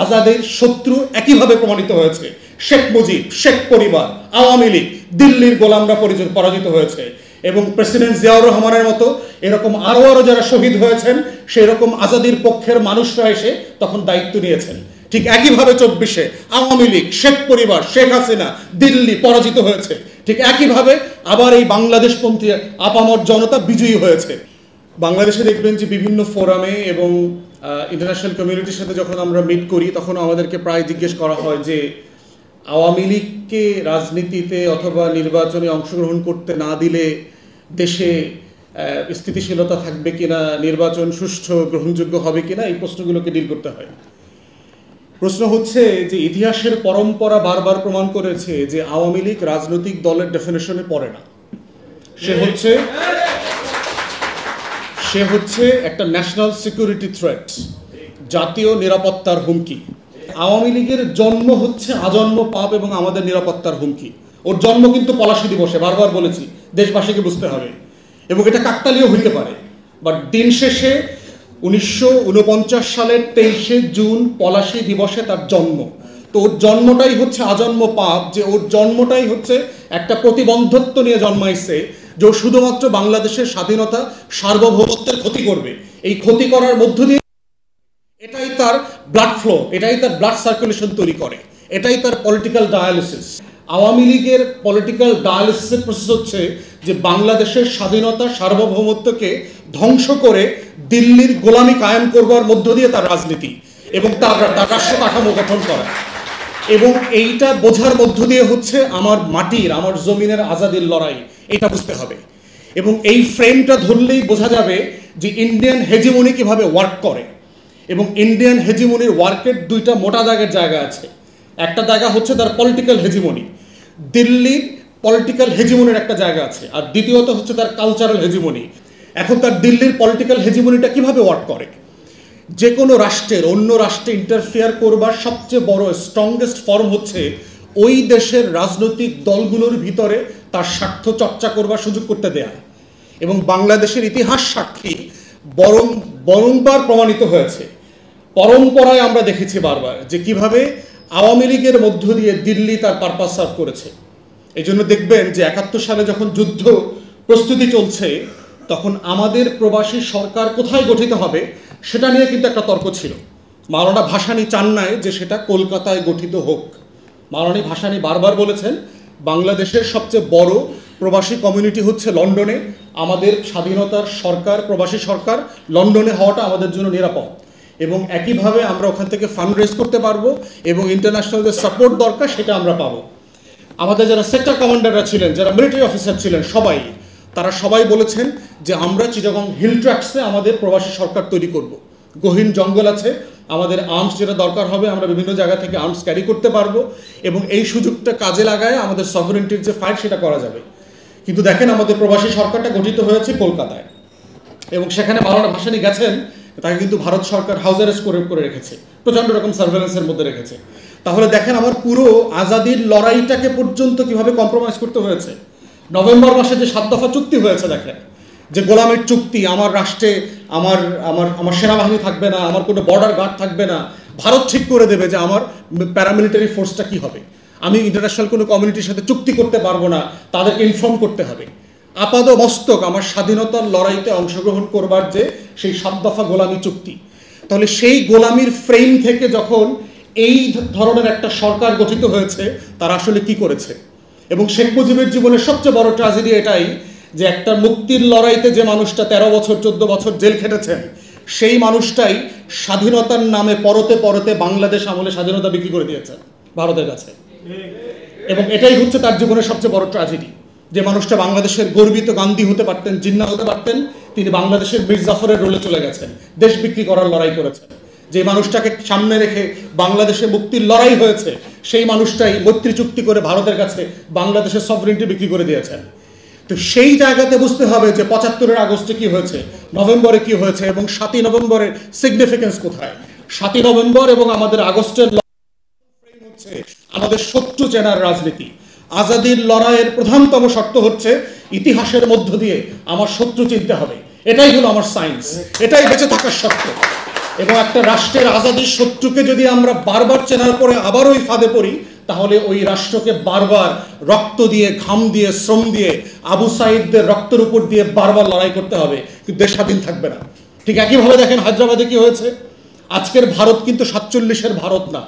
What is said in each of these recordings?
আজাদের শত্রু একইভাবে প্রমাণিত হয়েছে। শেখ মুজিব, শেখ পরিবার, আওয়ামী লীগ, দিল্লির গোলামরা পরাজিত হয়েছে এবং প্রেসিডেন্ট জিয়াউর রহমানের মতো এরকম আরো যারা শহীদ হয়েছেন সেই রকম আজাদির পক্ষের মানুষরা এসে তখন দায়িত্ব নিয়েছেন। ঠিক একইভাবে 24-এ আওয়ামী লীগ, শেখ পরিবার, শেখ হাসিনা, দিল্লি পরাজিত হয়েছে। ঠিক একইভাবে আবার এই বাংলাদেশপন্থী আপামর জনতা বিজয়ী হয়েছে। বাংলাদেশে দেখবেন যে বিভিন্ন ফোরামে এবং ইন্টারন্যাশনাল কমিউনিটির সাথে যখন আমরা মিট করি তখন আমাদেরকে প্রায় জিজ্ঞেস করা হয় যে আওয়ামী লীগকে রাজনীতিতে অথবা নির্বাচনে অংশগ্রহণ করতে না দিলে দেশে স্থিতিশীলতা থাকবে কিনা, নির্বাচন সুষ্ঠু গ্রহণযোগ্য হবে কিনা, এই প্রশ্নগুলোকে ডিল করতে হয়। প্রশ্ন হচ্ছে যে ইতিহাসের পরম্পরা বারবার প্রমাণ করেছে যে আওয়ামী লীগ রাজনৈতিক দলের ডেফিনেশনে পড়ে না। সে হচ্ছে একটা ন্যাশনাল সিকিউরিটি থ্রেট, জাতীয় নিরাপত্তার হুমকি। আওয়ামী লীগের জন্ম হচ্ছে আজন্ম পাপ এবং আমাদের নিরাপত্তার হুমকি। ওর জন্ম কিন্তু পলাশী দিবসে, বারবার বলেছি, দেশবাসীকে বুঝতে হবে। এবং এটা কাকতালীয় হইতে পারে, বাট দিন শেষে 1949 সালের 23শে জুন পলাশী দিবসে তার জন্ম। তো ওর জন্মটাই হচ্ছে আজন্ম পাপ, যে ওর জন্মটাই হচ্ছে একটা প্রতিবন্ধত্ব নিয়ে জন্মাইছে যে ও শুধুমাত্র বাংলাদেশের স্বাধীনতা সার্বভৌমত্বের ক্ষতি করবে। এই ক্ষতি করার মধ্য দিয়ে এটাই তার ব্লাড ফ্লো, এটাই তার ব্লাড সার্কুলেশন তৈরি করে, এটাই তার পলিটিক্যাল ডায়ালিসিস। আওয়ামী লীগের পলিটিক্যাল ডায়ালিসিসের প্রসেস হচ্ছে যে বাংলাদেশের স্বাধীনতা সার্বভৌমত্বকে ধ্বংস করে দিল্লির গোলামি কায়েম করবার মধ্য দিয়ে তার রাজনীতি এবং তার রাষ্ট্র কাঠামো গঠন করা। এবং এইটা বোঝার মধ্য দিয়ে হচ্ছে আমার মাটির, আমার জমিনের আজাদির লড়াই, এটা বুঝতে হবে। এবং এই ফ্রেমটা ধরলেই বোঝা যাবে যে ইন্ডিয়ান হেজিমনি কিভাবে ওয়ার্ক করে। এবং ইন্ডিয়ান হেজিমনির ওয়ার্কের দুইটা মোটা দাগের জায়গা আছে। একটা জায়গা হচ্ছে তার পলিটিক্যাল হেজিমনি, দিল্লির পলিটিক্যাল হেজিমনির একটা জায়গা আছে, আর দ্বিতীয়ত হচ্ছে তার কালচারাল হেজিমনি। এখন তার দিল্লির পলিটিক্যাল হেজিমনিটা কিভাবে ওয়ার্ক করে? যে কোনো রাষ্ট্রের অন্য রাষ্ট্রে ইন্টারফেয়ার করবার সবচেয়ে বড় স্ট্রংগেস্ট ফর্ম হচ্ছে ওই দেশের রাজনৈতিক দলগুলোর ভিতরে তার স্বার্থ চর্চা করবার সুযোগ করতে দেয়া। এবং বাংলাদেশের ইতিহাস সাক্ষী বরংবার প্রমাণিত হয়েছে, পরম্পরায় আমরা দেখেছি বারবার যে কিভাবে আওয়ামী লীগের মধ্য দিয়ে দিল্লি তার পারপাস সার্ভ করেছে। এই জন্য দেখবেন যে 71 সালে যখন যুদ্ধ প্রস্তুতি চলছে তখন আমাদের প্রবাসী সরকার কোথায় গঠিত হবে সেটা নিয়ে কিন্তু একটা তর্ক ছিল। মাওলানা ভাসানী চান নাই যে সেটা কলকাতায় গঠিত হোক। মাওলানা ভাসানী বারবার বলেছেন বাংলাদেশের সবচেয়ে বড় প্রবাসী কমিউনিটি হচ্ছে লন্ডনে, আমাদের স্বাধীনতার সরকার, প্রবাসী সরকার লন্ডনে হওয়াটা আমাদের জন্য নিরাপদ। এবং একইভাবে আমরা ওখান থেকে ফান্ড রেজ করতে পারবো এবং ইন্টারন্যাশনাল যে সাপোর্ট দরকার সেটা আমরা পাবো। আমাদের যারা সেক্টর কমান্ডাররা ছিলেন, যারা মিলিটারি অফিসার ছিলেন, তারা সবাই বলেছেন যে আমরা চিটাগং হিল ট্র্যাক্সে আমাদের প্রবাসী সরকার তৈরি করব। গহীন জঙ্গল আছে, আমাদের আর্মস যেটা দরকার হবে আমরা বিভিন্ন জায়গা থেকে আর্মস ক্যারি করতে পারবো এবং এই সুযোগটা কাজে লাগায় আমাদের সভরেন্টির যে ফাইট সেটা করা যাবে। কিন্তু দেখেন আমাদের প্রবাসী সরকারটা গঠিত হয়েছে কলকাতায় এবং সেখানে মাওলানা ভাসানী গেছেন, তাকে কিন্তু ভারত সরকার হাউস অ্যারেস্ট করে রেখেছে, প্রচণ্ড রকম সার্ভেলেন্সের মধ্যে রেখেছে। তাহলে দেখেন আমার পুরো আজাদির লড়াইটাকে পর্যন্ত কিভাবে কম্প্রোমাইজ করতে হয়েছে। নভেম্বর মাসে যে 7 দফা চুক্তি হয়েছে, দেখেন যে গোলামের চুক্তি, আমার রাষ্ট্রে আমার সেনাবাহিনী থাকবে না, আমার কোনো বর্ডার গার্ড থাকবে না, ভারত ঠিক করে দেবে যে আমার প্যারামিলিটারি ফোর্সটা কি হবে, আমি ইন্টারন্যাশনাল কোনো কমিউনিটির সাথে চুক্তি করতে পারবো না, তাদেরকে ইনফর্ম করতে হবে। আপাদ মস্তক আমার স্বাধীনতার লড়াইতে অংশগ্রহণ করবার যে সেই 7 দফা গোলামি চুক্তি, তাহলে সেই গোলামির ফ্রেম থেকে যখন এই ধরনের একটা সরকার গঠিত হয়েছে তারা আসলে কি করেছে। এবং শেখ মুজিবের জীবনের সবচেয়ে বড় ট্র্যাজেডি এটাই যে একটা মুক্তির লড়াইতে যে মানুষটা 13 বছর 14 বছর জেল খেটেছেন সেই মানুষটাই স্বাধীনতার নামে পরতে পরতে বাংলাদেশ আমলে স্বাধীনতা বিক্রি করে দিয়েছেন ভারতের কাছে। এবং এটাই হচ্ছে তার জীবনের সবচেয়ে বড় ট্র্যাজেডি, যে মানুষটা বাংলাদেশের গর্বিত গান্ধী হতে পারতেন, জিন্না হতে পারতেন, তিনি বাংলাদেশের মীর জাফরের রোলে চলে গেছেন, দেশ বিক্রি করার লড়াই করেছেন। যে মানুষটাকে সামনে রেখে বাংলাদেশে মুক্তির লড়াই হয়েছে সেই মানুষটাই মৈত্রী চুক্তি করে ভারতের কাছে বাংলাদেশের সভরেন্টি বিক্রি করে দিয়েছেন। তো সেই জায়গাতে বুঝতে হবে যে 75 আগস্টে কি হয়েছে, নভেম্বরে কি হয়েছে এবং 7ই নভেম্বরের সিগনিফিকেন্স কোথায়। 7ই নভেম্বর এবং আমাদের আগস্টের হচ্ছে আমাদের শত্রু চেনার রাজনীতি। আজাদির লড়াইয়ের প্রধানতম শর্ত হচ্ছে ইতিহাসের মধ্য দিয়ে আমার শত্রু চিনতে হবে, এটাই হলো আমার সায়েন্স, এটাই বেঁচে থাকার শর্ত। এবং একটা রাষ্ট্রের আজাদির শত্রুকে যদি আমরা বারবার চেনার পরে আবার ওই ফাঁদে পড়ি, তাহলে ওই রাষ্ট্রকে বারবার রক্ত দিয়ে, ঘাম দিয়ে, শ্রম দিয়ে, আবু সাইদদের রক্তের উপর দিয়ে বারবার লড়াই করতে হবে, কিন্তু দেশ স্বাধীন থাকবে না। ঠিক একইভাবে দেখেন হায়দ্রাবাদে কি হয়েছে। আজকের ভারত কিন্তু 47-এর ভারত না।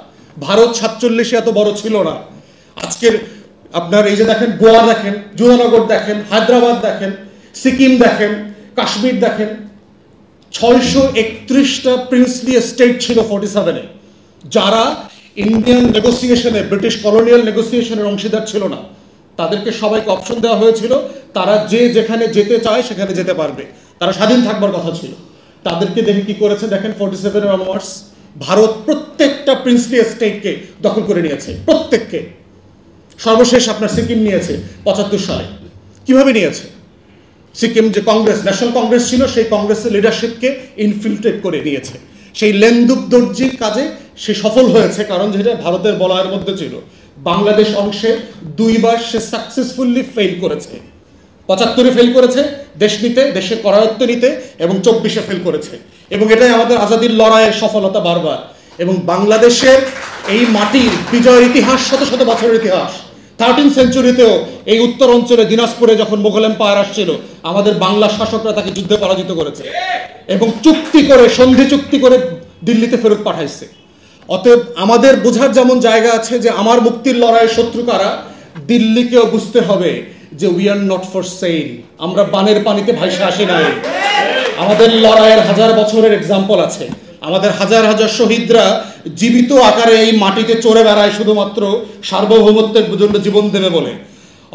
ভারত 47-এ এত বড় ছিল না। আজকের আপনার এই যে দেখেন, গোয়া দেখেন, জুনানগর দেখেন, হায়দ্রাবাদ দেখেন, সিকিম দেখেন, কাশ্মীর দেখেন, 631টা প্রিন্সলি স্টেট ছিল 47-এ, যারা ইন্ডিয়ান নেগোসিয়েশনে, ব্রিটিশ কলোনিয়াল নেগোসিয়েশনের অংশীদার ছিল না। তাদেরকে সবাইকে অপশন দেওয়া হয়েছিল, তারা যে যেখানে যেতে চায় সেখানে যেতে পারবে, তারা স্বাধীন থাকবার কথা ছিল। তাদেরকে দেখে কি করেছে দেখেন, 47-এর অনওয়ার্ডস ভারত প্রত্যেকটা প্রিন্সলি স্টেটকে দখল করে নিয়েছে, প্রত্যেককে। সর্বশেষ আপনার সিকিম নিয়েছে 75 সালে। কিভাবে নিয়েছে? সিকিম যে কংগ্রেস, ন্যাশনাল কংগ্রেস ছিল, সেই কংগ্রেসের লিডারশিপকে ইনফিল্ট্রেট করে নিয়েছে। সেই লেন্দুক দর্জির কাজে সে সফল হয়েছে, কারণ যেটা ভারতের বলয়ের মধ্যে ছিল। বাংলাদেশ অংশে 2বার সে সাকসেসফুলি ফেল করেছে। 75-এ ফেল করেছে দেশ নিতে, দেশের করায়ত্ত নিতে, এবং 24-এ ফেল করেছে। এবং এটাই আমাদের আজাদির লড়াইয়ের সফলতা বারবার। এবং বাংলাদেশের এই মাটির বিজয়ের ইতিহাস শত শত বছরের ইতিহাস। 13th সেঞ্চুরিতেও এই উত্তর অঞ্চলে দিনাজপুরে যখন মোগল এম্পায়ার আসছিল, আমাদের বাংলা শাসকরা তাকে যুদ্ধে পরাজিত করেছে এবং চুক্তি করে, সন্ধি চুক্তি করে দিল্লিতে ফেরত পাঠাইছে। অতএব আমাদের বোঝার যেমন জায়গা আছে যে আমার মুক্তির লড়াইয়ের শত্রু কারা, দিল্লিকেও বুঝতে হবে যে we are not for sale. আমরা বানের পানিতে ভাইসা আসি নাই। আমাদের লড়াইয়ের হাজার বছরের এক্সাম্পল আছে। আমাদের হাজার হাজার শহীদরা জীবিত আকারে এই মাটিতে চড়ে বেড়ায় শুধুমাত্র সার্বভৌমত্বের জন্য জীবন দেবে বলে।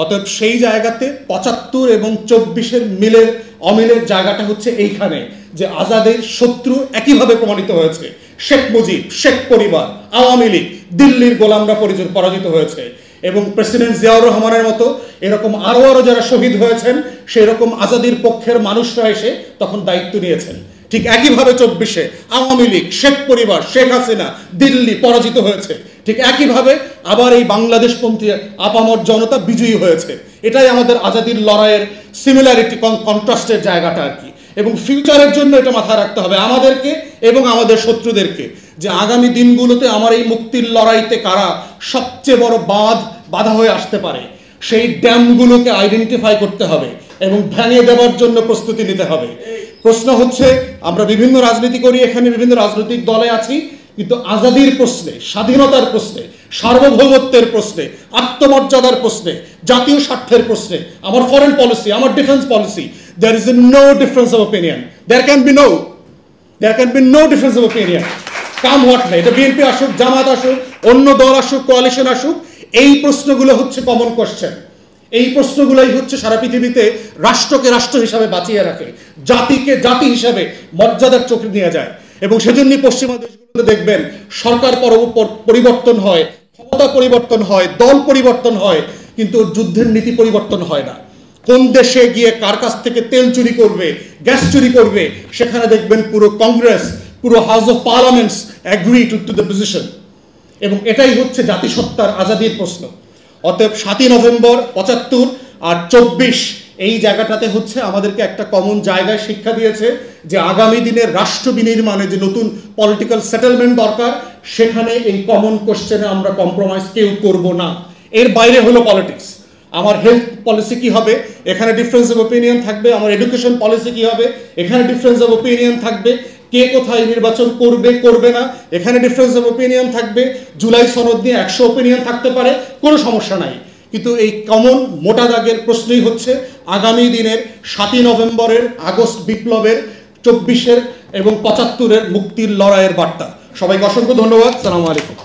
অতএব সেই জায়গাতে 75 এবং 24-এর মিলের অমিলের জায়গাটা হচ্ছে এইখানে, যে আজাদের শত্রু একইভাবে প্রমাণিত হয়েছে। শেখ মুজিব, শেখ পরিবার, আওয়ামী লীগ, দিল্লির গোলামরা পরাজিত হয়েছে। এবং প্রেসিডেন্ট জিয়াউর রহমানের মতো এরকম আরো যারা শহীদ হয়েছেন, সেই রকম আজাদির পক্ষের মানুষরা এসে তখন দায়িত্ব নিয়েছেন। ঠিক একইভাবে 24-এ আওয়ামী লীগ, শেখ পরিবার, শেখ হাসিনা, দিল্লি পরাজিত হয়েছে। ঠিক একইভাবে আবার এই বাংলাদেশপন্থী আপামর জনতা বিজয়ী হয়েছে। এটাই আমাদের আজাদির লড়াইয়ের সিমিলারিটি, কন্ট্রাস্টের জায়গাটা আর কি। এবং ফিউচারের জন্য এটা মাথায় রাখতে হবে আমাদেরকে এবং আমাদের শত্রুদেরকে, যে আগামী দিনগুলোতে আমার এই মুক্তির লড়াইতে কারা সবচেয়ে বড় বাধা হয়ে আসতে পারে, সেই ড্যামগুলোকে আইডেন্টিফাই করতে হবে এবং ভেঙে দেওয়ার জন্য প্রস্তুতি নিতে হবে। প্রশ্ন হচ্ছে, আমরা বিভিন্ন রাজনীতি করি, এখানে বিভিন্ন রাজনৈতিক দলে আছি, কিন্তু আজাদির প্রশ্নে, স্বাধীনতার প্রশ্নে, সার্বভৌমত্বের প্রশ্নে, আত্মমর্যাদার প্রশ্নে, জাতীয় স্বার্থের প্রশ্নে, আমার ফরেন পলিসি, আমার defence policy, there is no difference of opinion. There can be no difference of opinion. Come what না, এটা বিএনপি আসুক, জামাত আসুক, অন্য দল আসুক, কোয়ালিশন আসুক, এই প্রশ্নগুলো হচ্ছে কমন কোশ্চেন। এই প্রশ্নগুলোই হচ্ছে সারা পৃথিবীতে রাষ্ট্রকে রাষ্ট্র হিসাবে বাঁচিয়ে রাখে, জাতিকে জাতি হিসাবে মর্যাদার চোখে নিয়ে যায়। এবং সেজন্য পশ্চিমা দেশগুলোতে দেখবেন সরকার পরিবর্তন হয়, ক্ষমতা পরিবর্তন হয়, দল পরিবর্তন হয়, কিন্তু যুদ্ধের নীতি পরিবর্তন হয় না। কোন দেশে গিয়ে কার কাছ থেকে তেল চুরি করবে, গ্যাস চুরি করবে, সেখানে দেখবেন পুরো কংগ্রেস, পুরো house of parliaments agree to the position. এবং এটাই হচ্ছে জাতিসত্তার আজাদির প্রশ্ন। অতএব 7ই নভেম্বর 75 আর 24 এই জায়গাটাতে হচ্ছে আমাদেরকে একটা কমন জায়গায় শিক্ষা দিয়েছে যে আগামী দিনের রাষ্ট্র বিনির্মাণে যে নতুন পলিটিক্যাল সেটেলমেন্ট দরকার, সেখানে এই কমন কোশ্চেনে আমরা কম্প্রোমাইজ কেউ করব না। এর বাইরে হলো পলিটিক্স। আমার হেলথ পলিসি কি হবে, এখানে ডিফারেন্স অফ ওপিনিয়ন থাকবে। আমার এডুকেশন পলিসি কি হবে, এখানে ডিফারেন্স অফ ওপিনিয়ন থাকবে। কে কোথায় নির্বাচন করবে করবে না, এখানে ডিফারেন্স অফ ওপিনিয়ন থাকবে। জুলাই সনদ নিয়ে 100 ওপিনিয়ন থাকতে পারে, কোনো সমস্যা নাই। কিন্তু এই কমন মোটা দাগের প্রশ্নই হচ্ছে আগামী দিনের 7ই নভেম্বরের, আগস্ট বিপ্লবের, 24-এর এবং 75-এর মুক্তির লড়াইয়ের বার্তা। সবাইকে অসংখ্য ধন্যবাদ। আসসালামু আলাইকুম।